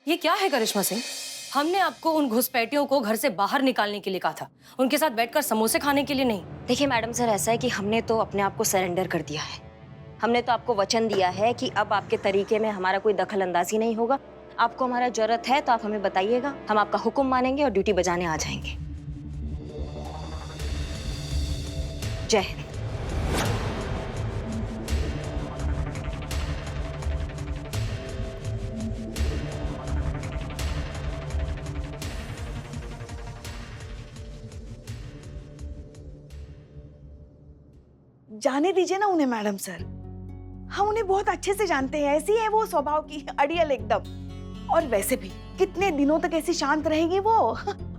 ये क्या है करिश्मा सिंह? हमने आपको उन घुसपैठियों को घर से बाहर निकालने के लिए कहा था, उनके साथ बैठकर समोसे खाने के लिए नहीं। देखिए मैडम सर, ऐसा है कि हमने तो अपने आप को सरेंडर कर दिया है। हमने तो आपको वचन दिया है कि अब आपके तरीके में हमारा कोई दखल अंदाजी नहीं होगा। आपको हमारा जरूरत है तो आप हमें बताइएगा, हम आपका हुक्म मानेंगे और ड्यूटी बजाने आ जाएंगे। जय हिंद। जाने दीजिए ना उन्हें मैडम सर, हम उन्हें बहुत अच्छे से जानते हैं। ऐसी है वो स्वभाव की, अड़ियल एकदम। और वैसे भी कितने दिनों तक ऐसी शांत रहेगी वो?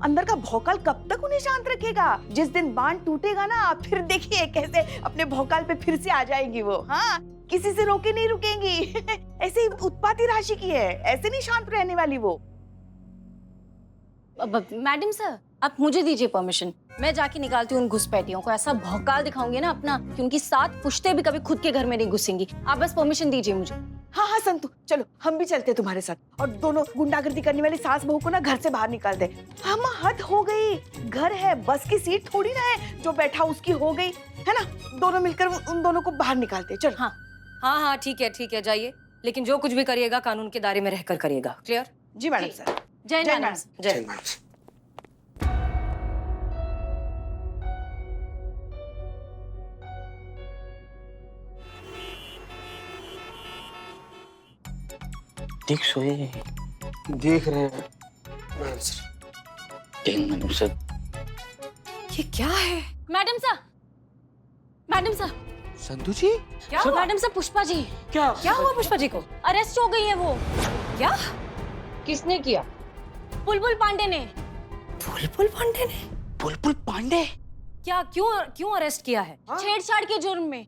अंदर का भौकाल कब तक उन्हें शांत रखेगा? जिस दिन बांध टूटेगा ना, आप फिर देखिए कैसे अपने भौकाल पे फिर से आ जाएगी वो। हाँ, किसी से रोके नहीं रुकेंगी। ऐसे ही उत्पाती राशि की है, ऐसे नहीं शांत रहने वाली वो। मैडम सर, आप मुझे दीजिए परमिशन, मैं जाके निकालती हूँ उन घुसपैठियों को। ऐसा भौकाल दिखाऊंगी ना अपना कि उनकी 7 पुश्ते भी कभी खुद के घर में नहीं घुसेंगी। आप बस परमिशन दीजिए मुझे। हाँ हाँ संतू, चलो हम भी चलते तुम्हारे साथ, और दोनों गुंडागर्दी करने वाली सास बहू को ना घर से बाहर निकाल दे। हम हद हो गई, घर है, बस की सीट थोड़ी ना है जो बैठा उसकी हो गई है ना। दोनों मिलकर उन दोनों को बाहर निकालते। चलो। हाँ हाँ हाँ, ठीक है, जाइए, लेकिन जो कुछ भी करिएगा कानून के दायरे में रहकर करिएगा। क्लियर? जी मैडम सर। जय मैडम। जय। देख सोए देख रहे हैं मैडम सर। ये क्या है? मैडम सर संधू जी, क्या हुआ? Madam sir, Pushpa ji. क्या हुआ पुष्पा जी को? अरेस्ट हो गई है वो। क्या? किसने किया? बुलबुल पांडे ने। बुलबुल पांडे ने? बुलबुल पांडे? क्या, क्यों अरेस्ट किया है? छेड़छाड़ के जुर्म में।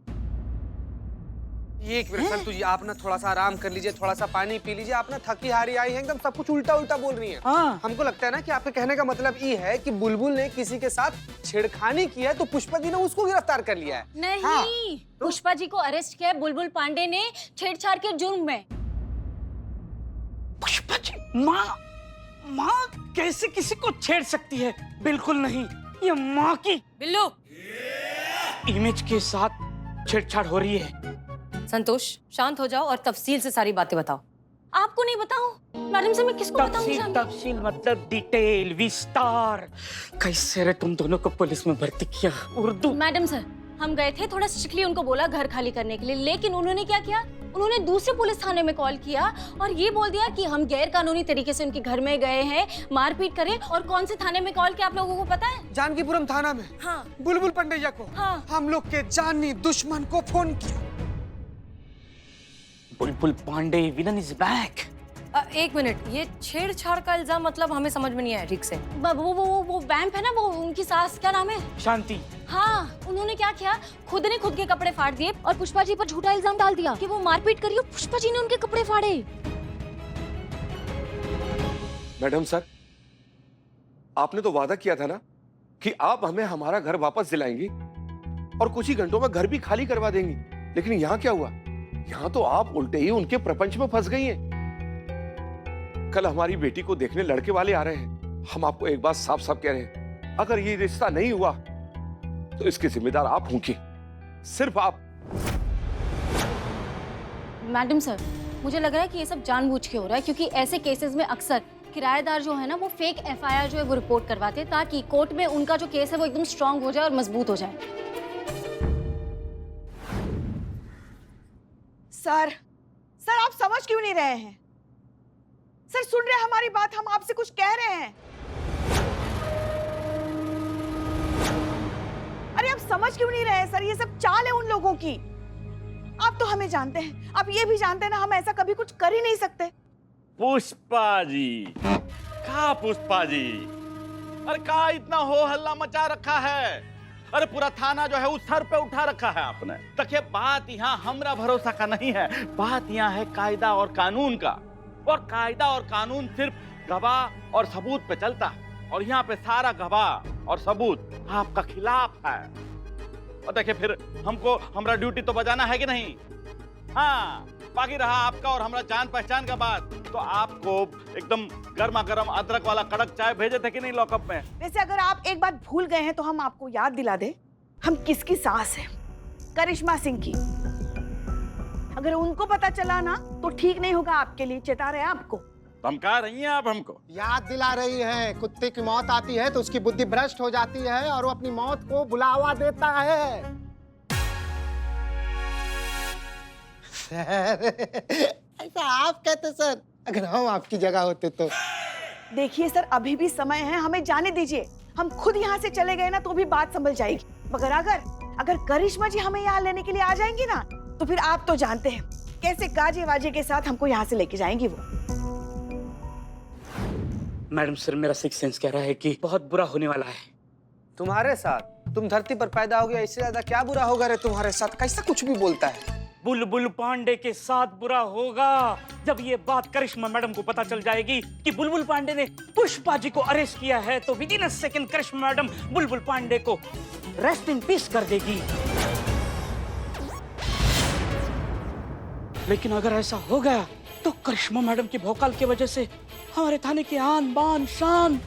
एक मिनट संतू जी, आप ना थोड़ा सा आराम कर लीजिए, थोड़ा सा पानी पी लीजिए। आप ना थकी हारी आई हैं, एकदम सब कुछ उल्टा उल्टा बोल रही हैं। हाँ। हमको लगता है ना कि आपके कहने का मतलब ये है कि बुलबुल ने किसी के साथ छेड़खानी की है, तो पुष्पा जी ने उसको गिरफ्तार कर लिया है। नहीं, हाँ। पुष्पा जी को अरेस्ट किया है बुलबुल पांडे ने छेड़छाड़ के जुर्म में। पुष्पा जी, माँ कैसे किसी को छेड़ सकती है? बिल्कुल नहीं, ये माँ की बिल्लू, इमेज के साथ छेड़छाड़ हो रही है। संतोष शांत हो जाओ और तफसील से सारी बातें बताओ। आपको नहीं बताऊं? मैडम से मैं किसको बताऊं? तफसील मतलब डिटेल, विस्तार। कैसे रे तुम दोनों को पुलिस में भर्ती किया? उर्दू। मैडम सर, हम गए थे, थोड़ा स्ट्रिक्टली उनको बोला घर खाली करने के लिए, लेकिन उन्होंने क्या किया? उन्होंने दूसरे पुलिस थाने में कॉल किया और ये बोल दिया कि हम गैर कानूनी तरीके से उनके घर में गए हैं, मारपीट करें। और कौन से थाने में कॉल किया आप लोगों को पता है? जानकीपुरम थाना में। हाँ। बुलबुल पंडेया को, हाँ। हम लोग के जानी दुश्मन को फोन किया। बुलबुल पांडे विलन इज बैक। एक मिनट, ये छेड़छाड़ का इल्जाम मतलब हमें समझ में नहीं आया ठीक से। वो वैम्प है ना, वो उनकी सास, क्या नाम है? शांति। हाँ, उन्होंने क्या किया, खुद ने खुद के कपड़े फाड़ दिए और पुष्पा जी पर झूठा इल्जाम डाल दिया कि वो मारपीट करी और पुष्पा जी ने उनके कपड़े फाड़े। मैडम सर, आपने तो वादा किया था ना कि आप हमें हमारा घर वापस दिलाएंगी और कुछ ही घंटों में घर भी खाली करवा देंगी, लेकिन यहाँ क्या हुआ? यहाँ तो आप उल्टे ही उनके प्रपंच में फंस गई हैं। कल हमारी बेटी को देखने लड़के वाले आ रहे हैं। हम आपको एक बात साफ साफ कह रहे हैं, अगर ये रिश्ता नहीं हुआ तो इसके जिम्मेदार आप होंगे, सिर्फ आप। मैडम सर, मुझे लग रहा है कि ये सब जानबूझ के हो रहा है, क्योंकि ऐसे केसेस में अक्सर किराएदार जो है ना, वो फेक एफआईआर जो है वो रिपोर्ट करवाते हैं ताकि कोर्ट में उनका जो केस है वो एकदम स्ट्रांग हो जाए और मजबूत हो जाए। सर आप समझ क्यों नहीं रहे हैं? सर सुन रहे हैं हमारी बात, हम आपसे कुछ कह रहे हैं। अरे आप समझ क्यों नहीं रहे हैं सर? ये सब चाल है उन लोगों की। आप तो हमें जानते हैं, आप ये भी जानते हैं ना, हम ऐसा कभी कुछ कर ही नहीं सकते। पुष्पा जी, कहा पुष्पा जी? अरे कहा इतना हो हल्ला मचा रखा है? अरे पूरा थाना जो है उस सर पे उठा रखा है आपने। देखिए, बात यहाँ हमरा भरोसा का नहीं है, बात यहाँ है कायदा और कानून का। और कायदा और कानून सिर्फ गवाह और सबूत पे चलता है, और यहाँ पे सारा गवाह और सबूत आपका खिलाफ है। और देखिए, फिर हमको हमारा ड्यूटी तो बजाना है कि नहीं? हाँ, बाकी रहा आपका और हमारा जान पहचान का बात, तो आपको एकदम गर्मा गर्म अदरक वाला कड़क चाय भेजे थे कि नहीं लॉकअप में? वैसे अगर आप एक बात भूल गए हैं तो हम आपको याद दिला दें, हम किसकी सास हैं? करिश्मा सिंह की। अगर उनको पता चला ना तो ठीक नहीं होगा आपके लिए, चेता रहे आपको। धमका रही हैं आप हमको? याद दिला रही है, कुत्ते की मौत आती है तो उसकी बुद्धि भ्रष्ट हो जाती है और वो अपनी मौत को बुलावा देता है। सर, ऐसा आप कहते सर, अगर हम आपकी जगह होते तो। देखिए सर, अभी भी समय है, हमें जाने दीजिए। हम खुद यहाँ से चले गए ना तो भी बात संभल जाएगी, मगर अगर करिश्मा जी हमें यहाँ लेने के लिए आ जाएंगी ना तो फिर आप तो जानते हैं कैसे गाजे वाजे के साथ हमको यहाँ से लेके जाएंगी वो। मैडम सर, मेरा सिक्स सेंस कह रहा है कि बहुत बुरा होने वाला है। तुम्हारे साथ? तुम धरती पर पैदा हो गया, इससे ज्यादा क्या बुरा होगा रे तुम्हारे साथ? कैसा कुछ भी बोलता है। बुलबुल पांडे के साथ बुरा होगा जब ये बात करिश्मा मैडम को पता चल जाएगी कि बुलबुल पांडे ने पुष्पा जी को अरेस्ट किया है, तो within a second Karishma madam Bulbul Pandey को रेस्ट इन पीस कर देगी। लेकिन अगर ऐसा हो गया तो करिश्मा मैडम की भौकाल की वजह से हमारे थाने की आन बान शान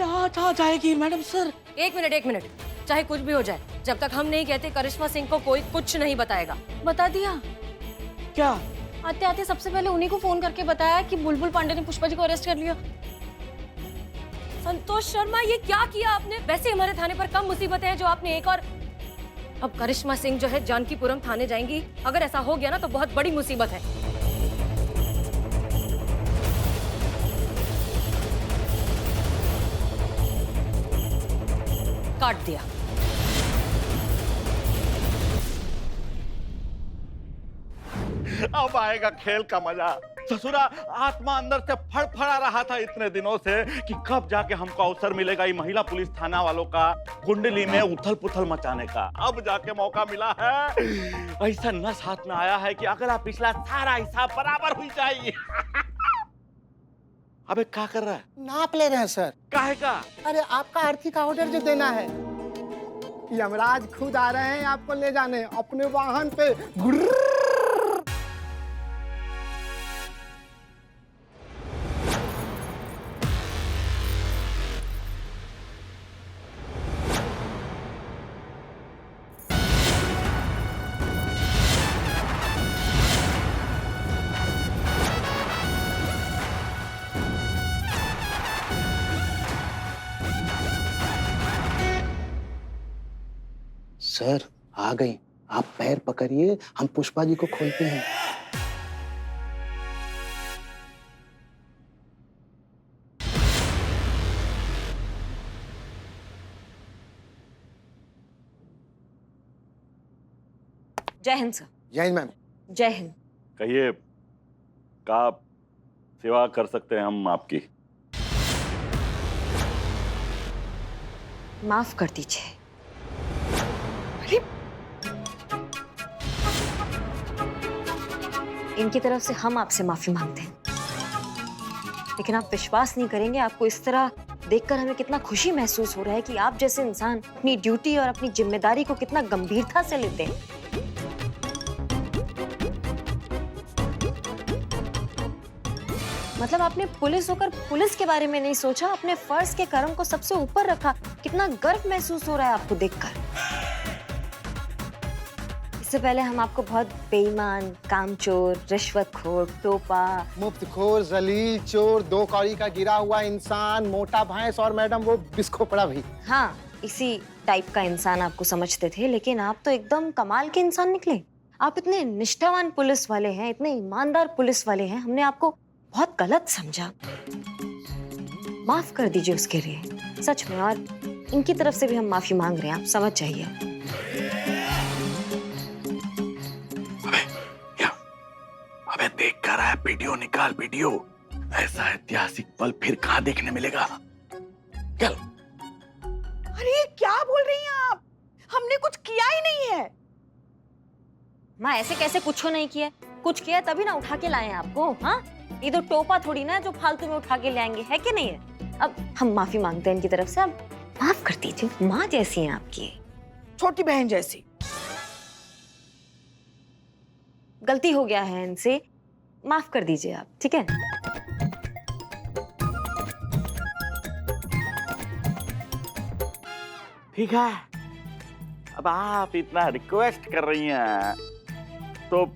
आज आ जाएगी। मैडम सर, एक मिनट, चाहे कुछ भी हो जाए, जब तक हम नहीं कहते करिश्मा सिंह को कोई कुछ नहीं बताएगा। बता दिया क्या? आते आते सबसे पहले उन्हीं को फोन करके बताया कि बुलबुल पांडे ने पुष्पा जी को अरेस्ट कर लिया। संतोष शर्मा, ये क्या किया आपने? वैसे हमारे थाने पर कम मुसीबतें हैं जो आपने एक और। अब करिश्मा सिंह जो है जानकीपुरम थाने जाएंगी, अगर ऐसा हो गया ना तो बहुत बड़ी मुसीबत है। काट दिया। अब आएगा खेल का मजा। ससुरा आत्मा अंदर से फड़फड़ा रहा था इतने दिनों से कि कब जाके हमको अवसर मिलेगा ये महिला पुलिस थाना वालों का कुंडली में उथल पुथल मचाने का। अब जाके मौका मिला है। ऐसा नस हाथ में आया है कि अगला पिछला सारा हिसाब बराबर हुई चाहिए। अबे क्या कर रहा है? नाप ले रहे हैं सर। काहे का? अरे आपका आर्थिक ऑर्डर जो देना है, यमराज खुद आ रहे हैं आपको ले जाने अपने वाहन पे। सर आ गई, आप पैर पकड़िए, हम पुष्पा जी को खोलते हैं। जय हिंद सर। जय हिंद मैम। जय हिंद। कहिए, का सेवा कर सकते हैं हम आपकी? माफ कर दीजिए। इनकी तरफ से हम आपसे माफी मांगते हैं, लेकिन आप विश्वास नहीं करेंगे, आपको इस तरह देखकर हमें कितना खुशी महसूस हो रहा है कि आप जैसे इंसान अपनी ड्यूटी और अपनी जिम्मेदारी को कितना गंभीरता से लेते हैं। मतलब आपने पुलिस होकर पुलिस के बारे में नहीं सोचा, अपने फर्ज के कर्म को सबसे ऊपर रखा। कितना गर्व महसूस हो रहा है आपको देखकर। इससे पहले हम आपको बहुत बेईमान, कामचोर, रिश्वतखोर, टोपा, मुफ्तखोर, जलील, चोर, दो कौड़ी का गिरा हुआ इंसान, मोटा भैंस और मैडम वो बिस्खोपड़ा भी। हाँ, इसी टाइप का इंसान आपको समझते थे, लेकिन आप तो एकदम कमाल के इंसान निकले। आप इतने निष्ठावान पुलिस वाले हैं, इतने ईमानदार पुलिस वाले हैं, हमने आपको बहुत गलत समझा। माफ कर दीजिए उसके लिए, सच में। और इनकी तरफ से भी हम माफी मांग रहे हैं, आप समझ जाइए। अबे देख कर आया, वीडियो निकाल, वीडियो। ऐसा ऐतिहासिक पल फिर कहाँ देखने मिलेगा। चल। अरे क्या बोल रही हैं आप? हमने कुछ किया ही नहीं है। माँ ऐसे कैसे कुछ नहीं किया? कुछ किया तभी ना उठा के लाए हैं आपको। हाँ, ये तो टोपा थोड़ी ना जो फालतू में उठा के ले आएंगे, है कि नहीं है? अब हम माफी मांगते हैं इनकी तरफ से, अब माफ कर दीजिए। माँ जैसी हैं आपकी, छोटी बहन जैसी। गलती हो गया है इनसे, माफ कर दीजिए आप, ठीक है? ठीक है, अब आप इतना रिक्वेस्ट कर रही हैं तो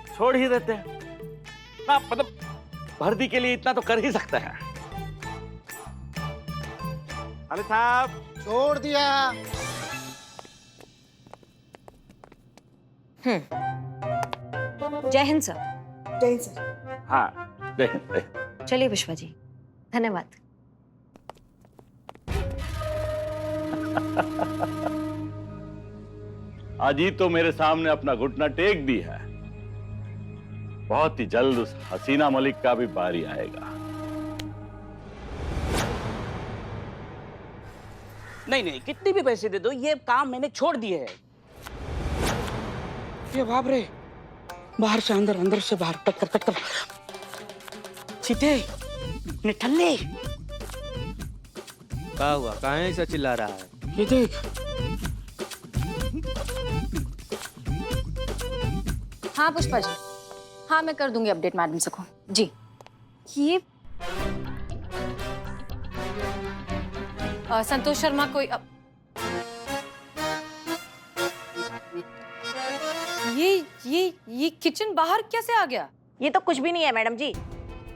छोड़ ही देते हैं ना, मतलब भर्ती के लिए इतना तो कर ही सकते हैं। अरे साहब, छोड़ दिया। जय हिंद सर। जय सर। हाँ देखें। चलिए पुष्पा जी, धन्यवाद। आज ही तो मेरे सामने अपना घुटना टेक दी है, बहुत ही जल्द उस हसीना मलिक का भी बारी आएगा। नहीं नहीं, कितने भी पैसे दे दो, ये काम मैंने छोड़ दिए है। ये बाप रे, बाहर से अंदर, अंदर से बाहर, टक्कर टक्कर, सीधे निठल्ले। क्या हुआ, कहाँ ऐसा चिल्ला रहा है? ये देख। हाँ पुष्पा जी, हाँ मैं कर दूंगी अपडेट मैडम से को जी। ये संतोष शर्मा कोई ये किचन बाहर कैसे आ गया? ये तो कुछ भी नहीं है मैडम जी।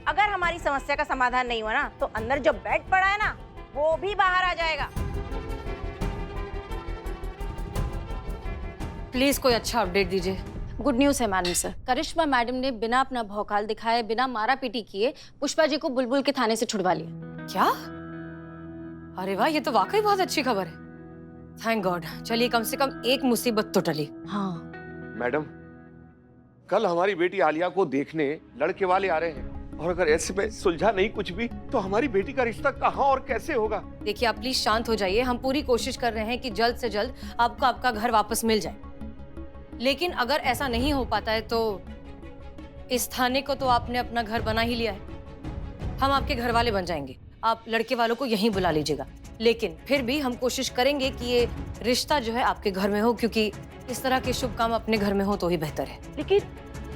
अगर हमारी समस्या का समाधान नहीं हुआ ना, तो अंदर जो बेड पड़ा है ना, वो भी बाहर आ जाएगा। प्लीज कोई अच्छा अपडेट दीजिए। गुड न्यूज़ है मैडम सर, करिश्मा मैडम ने बिना अपना भौकाल दिखाए, बिना मारा पीटी किए पुष्पा जी को बुलबुल के थाने से छुड़वा लिया। क्या? अरे वाह, ये तो वाकई बहुत अच्छी खबर है। Thank God. चलिए, कम से कम एक मुसीबत तो टली। हाँ मैडम, कल हमारी बेटी आलिया को देखने लड़के वाले आ रहे हैं, और अगर ऐसे में सुलझा नहीं कुछ भी, तो हमारी बेटी का रिश्ता कहाँ और कैसे होगा? देखिए, आप प्लीज शांत हो जाइए। हम पूरी कोशिश कर रहे हैं कि जल्द से जल्द आपको आपका घर वापस मिल जाए, लेकिन अगर ऐसा नहीं हो पाता है तो इस थाने को तो आपने अपना घर बना ही लिया है। हम आपके घर वाले बन जाएंगे। आप लड़के वालों को यहीं बुला लीजिएगा, लेकिन फिर भी हम कोशिश करेंगे कि ये रिश्ता जो है आपके घर में हो, क्योंकि इस तरह के शुभ काम अपने घर में हो तो ही बेहतर है। लेकिन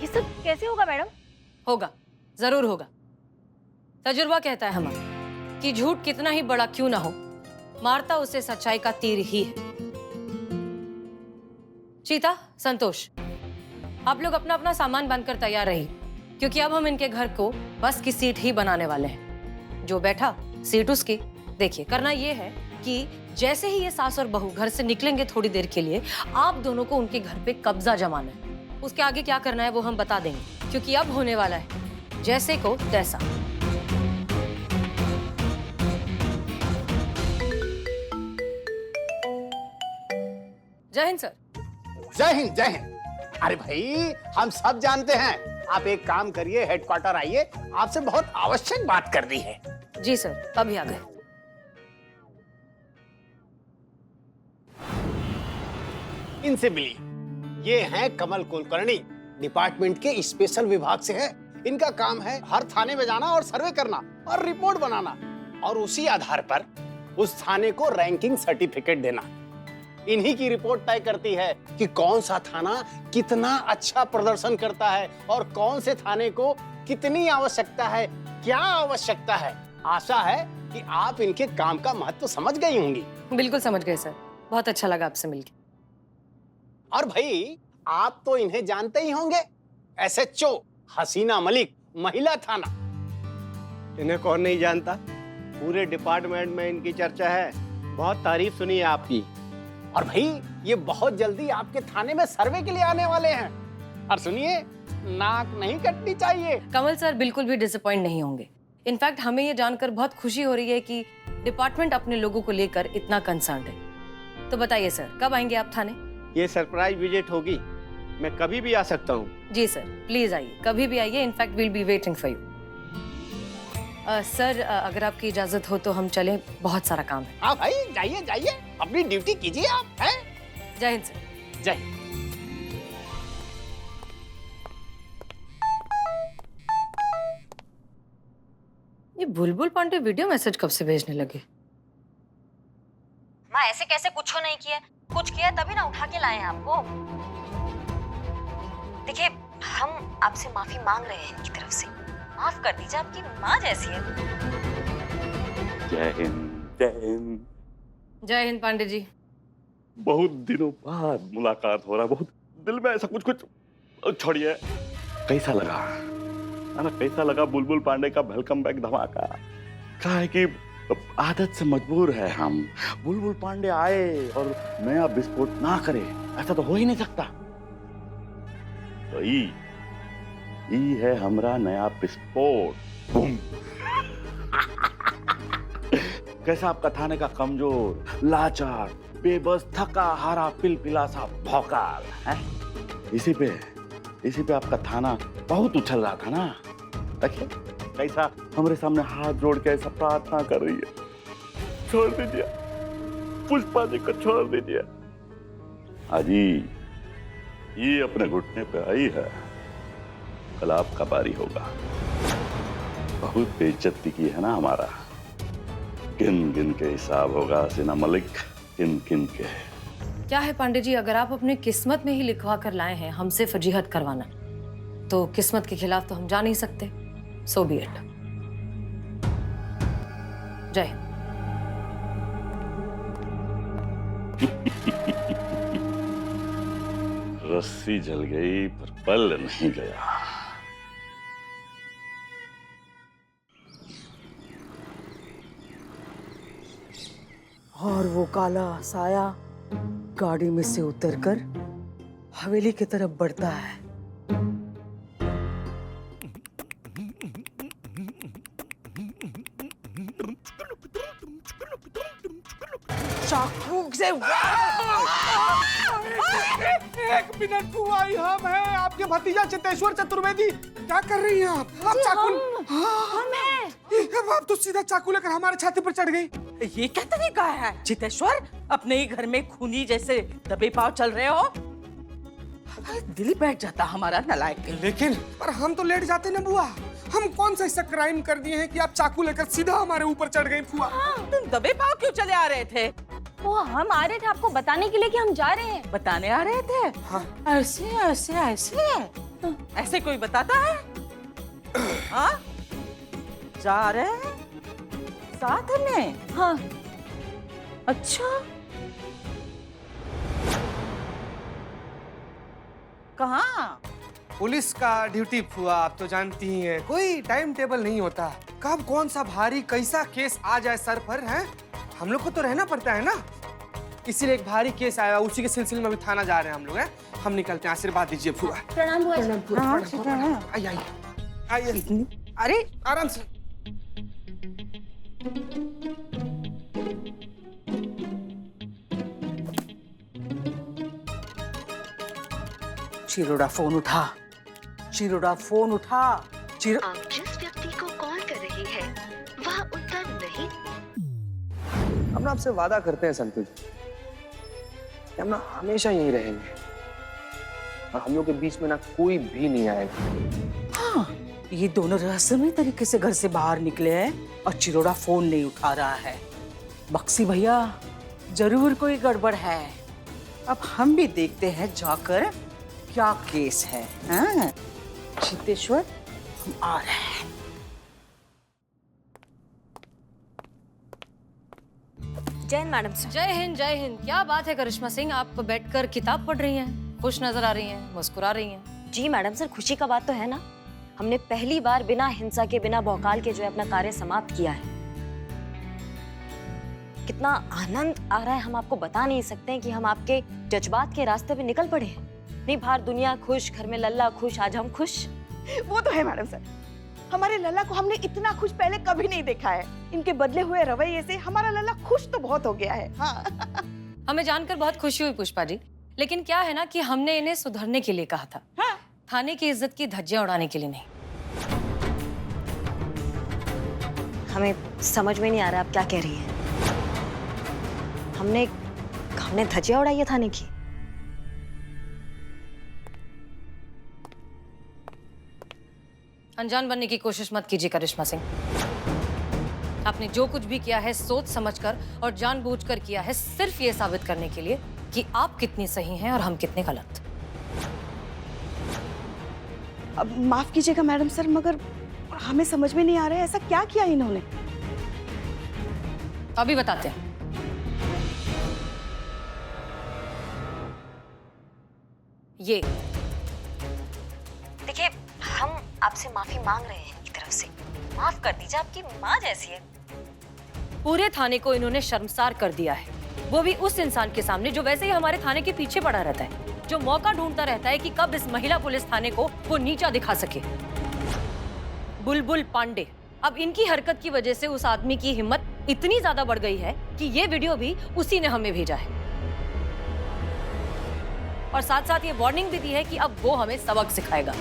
ये सब कैसे होगा मैडम? होगा, जरूर होगा। तजुर्बा कहता है हमारा कि झूठ कितना ही बड़ा क्यों ना हो, मारता उसे सच्चाई का तीर ही है। चीता, संतोष, आप लोग अपना अपना सामान बांधकर तैयार रहिए, क्योंकि अब हम इनके घर को बस की सीट ही बनाने वाले हैं। जो बैठा सीट उसकी। देखिए, करना ये है कि जैसे ही ये सास और बहू घर से निकलेंगे थोड़ी देर के लिए, आप दोनों को उनके घर पे कब्जा जमाना है। उसके आगे क्या करना है वो हम बता देंगे, क्योंकि अब होने वाला है जैसे को तैसा। जय हिंद सर। जय हिंद, जय हिंद। अरे भाई, हम सब जानते हैं। आप एक काम करिए, हेडक्वार्टर आइए, आपसे बहुत आवश्यक बात करनी है। जी सर, अभी आ गए। इनसे मिलिए। ये हैं कमल कुलकर्णी, डिपार्टमेंट के स्पेशल विभाग से है। इनका काम है हर थाने में जाना और सर्वे करना और रिपोर्ट बनाना, और उसी आधार पर उस थाने को रैंकिंग सर्टिफिकेट देना। इन्हीं की रिपोर्ट तय करती है कि कौन सा थाना कितना अच्छा प्रदर्शन करता है और कौन से थाने को कितनी आवश्यकता है, क्या आवश्यकता है। आशा है कि आप इनके काम का महत्व समझ गई होंगी। बिल्कुल समझ गए सर, बहुत अच्छा लगा आपसे मिलकर। और भाई, आप तो इन्हें जानते ही होंगे, SHO हसीना मलिक, महिला थाना। इन्हें कौन नहीं जानता, पूरे डिपार्टमेंट में इनकी चर्चा है, बहुत तारीफ सुनी है आपकी। और भाई, ये बहुत जल्दी आपके थाने में सर्वे के लिए आने वाले हैं। और सुनिए, नाक नहीं कटनी चाहिए। कमल सर बिल्कुल भी डिसअपॉइंट नहीं होंगे। इनफैक्ट हमें ये जानकर बहुत खुशी हो रही है कि डिपार्टमेंट अपने लोगों को लेकर इतना कंसर्न्ड है। तो बताइए सर, कब आएंगे आप थाने? ये सरप्राइज विजिट होगी, मैं कभी भी आ सकता हूँ। जी सर, प्लीज आइए, कभी भी आइए। In fact we'll be waiting for you. Sir, अगर आपकी इजाजत हो तो हम चलें, बहुत सारा काम है। हाँ भाई, जाइए जाइए, अपनी ड्यूटी कीजिए आप। हैं? जय हिंद सर। जय हिंद। ये बुलबुल पांडे वीडियो मैसेज कब से भेजने लगे? माँ, ऐसे कैसे कुछ नहीं किया, कुछ किया तभी ना उठा के लाए हैं आपको। देखिए, हम आपसे माफी मांग रहे हैं इनकी तरफ से। माफ कर दीजिए, आपकी माँ जैसी है। जय हिंद, जय हिंद। जय हिंद पांडे जी। बहुत दिनों बाद मुलाकात हो रहा, बहुत दिल में ऐसा कुछ कुछ। छोड़िए, कैसा लगा है ना, कैसा लगा बुलबुल पांडे का वेलकम बैक धमाका? क्या है कि आदत से मजबूर है हम। बुलबुल पांडे आए और नया विस्फोट ना करे, ऐसा तो हो ही नहीं सकता। तो ई है हमारा नया विस्फोट। बूम। कैसा आपका थाने का कमजोर, लाचार, बेबस, थका हारा, पिलपिला सा भौकाल है? इसी पे आपका थाना बहुत उछल रहा था ना। देखिए कैसा हमारे सामने हाथ जोड़ के ऐसा प्रार्थना कर रही है। छोड़ दीजिए पुष्पा जी को, छोड़ दीजिए। अजी ये अपने घुटने पे आई है, कल आपका बारी होगा। बहुत बेइज्जती की है ना हमारा, गिन गिन के हिसाब होगा सिना मलिक, गिन गिन के। क्या है पांडे जी, अगर आप अपने किस्मत में ही लिखवा कर लाए हैं हमसे फजीहत करवाना, तो किस्मत के खिलाफ तो हम जा नहीं सकते। सो बी इट। जय हिंद। रस्सी जल गई पर बल नहीं गया। और वो काला साया गाड़ी में से उतरकर हवेली की तरफ बढ़ता है। चाकू से एक मिनट हुआ ही, हम हैं आपके भतीजा चितेश्वर चतुर्वेदी। क्या कर रही हैं आप? चाकू आप तो सीधा चाकू लेकर हमारे छाती पर चढ़ गई। ये क्या तरीका है चितेश्वर? अपने ही घर में खूनी जैसे दबे पांव चल रहे हो। दिल ही बैठ जाता हमारा नालायक। लेकिन पर हम तो लेट जाते ना बुआ। हम कौन सा ऐसा क्राइम कर दिए हैं कि आप चाकू लेकर सीधा हमारे ऊपर चढ़ गई फुआ? तुम दबे पांव क्यों चले आ रहे थे? वो हम आ रहे थे आपको बताने के लिए कि हम जा रहे हैं। बताने आ रहे थे? हाँ। ऐसे ऐसे ऐसे ऐसे कोई बताता है? हाँ? जा रहे हैं साथ में? हाँ। अच्छा, कहाँ? पुलिस का ड्यूटी फुआ, आप तो जानती ही हैं, कोई टाइम टेबल नहीं होता। कब कौन सा भारी कैसा केस आ जाए सर पर, है हम लोग को तो रहना पड़ता है ना। इसीलिए एक भारी केस आया, उसी के सिलसिले में अभी थाना जा रहे हैं हम लोग। हैं हम निकलते हैं, आशीर्वाद दीजिए फुआ। प्रणाम बुआ जी। आइए आइए। अरे आराम से। चिरोड़ा फोन उठा, चिरोड़ा फोन उठा। आप जिस व्यक्ति को कॉल कर रही हैं वह उत्तर नहीं। हम ना आपसे वादा करते हैं संतु जी, हम ना हमेशा यहीं रहेंगे और हम लोग के बीच में ना कोई भी नहीं आएगा। हाँ, ये दोनों रहस्यमय तरीके से घर से बाहर निकले हैं और चिरोड़ा फोन नहीं उठा रहा है। बक्सी भैया, जरूर कोई गड़बड़ है। अब हम भी देखते हैं जाकर क्या केस है। हाँ? चितेश्वर, हम आ रहे हैं। जय हिंद मैडम सर। जय हिंद, जय हिंद। क्या बात है करिश्मा सिंह, आप बैठकर किताब पढ़ रही हैं, खुश नजर आ रही हैं, मुस्कुरा रही हैं। जी मैडम सर, खुशी का बात तो है ना, हमने पहली बार बिना हिंसा के, बिना भौकाल के जो है अपना कार्य समाप्त किया है। कितना आनंद आ रहा है, हम आपको बता नहीं सकते हैं कि हम आपके जज्बात के रास्ते पे निकल पड़े हैं। नहीं, बाहर दुनिया खुश, घर में लल्ला खुश, आज हम खुश। वो तो है मैडम सर, हमारे लल्ला को हमने इतना खुश पहले कभी नहीं देखा है। इनके बदले हुए रवैये से हमारा लल्ला खुश तो बहुत हो गया है। हाँ। हमें जानकर बहुत खुशी हुई पुष्पा जी, लेकिन क्या है ना कि हमने इन्हें सुधरने के लिए कहा था। हाँ। थाने की इज्जत की धज्जियां उड़ाने के लिए नहीं। हमें समझ में नहीं आ रहा आप क्या कह रही हैं। हमने धज्जियां उड़ाई है थाने की। अनजान बनने की कोशिश मत कीजिए करिश्मा सिंह। आपने जो कुछ भी किया है सोच समझकर और जानबूझकर किया है, सिर्फ ये साबित करने के लिए कि आप कितनी सही हैं और हम कितने गलत। अब माफ कीजिएगा मैडम सर, मगर हमें समझ में नहीं आ रहा है ऐसा क्या किया इन्होंने। अभी बताते हैं। ये देखिए, हम आपसे माफी मांग रहे हैं एक तरफ से। माफ कर दीजिए, आपकी माँ जैसी है। पूरे थाने को इन्होंने शर्मसार कर दिया है, वो भी उस इंसान के सामने जो वैसे ही हमारे थाने के पीछे पड़ा रहता है, जो मौका ढूंढता रहता है कि कब इस महिला पुलिस थाने को वो नीचा दिखा सके। बुलबुल पांडे। अब इनकी हरकत की वजह से उस आदमी की हिम्मत इतनी ज्यादा बढ़ गई है कि ये वीडियो भी उसी ने हमें भेजा है, और साथ साथ ये वार्निंग भी दी है कि अब वो हमें सबक सिखाएगा।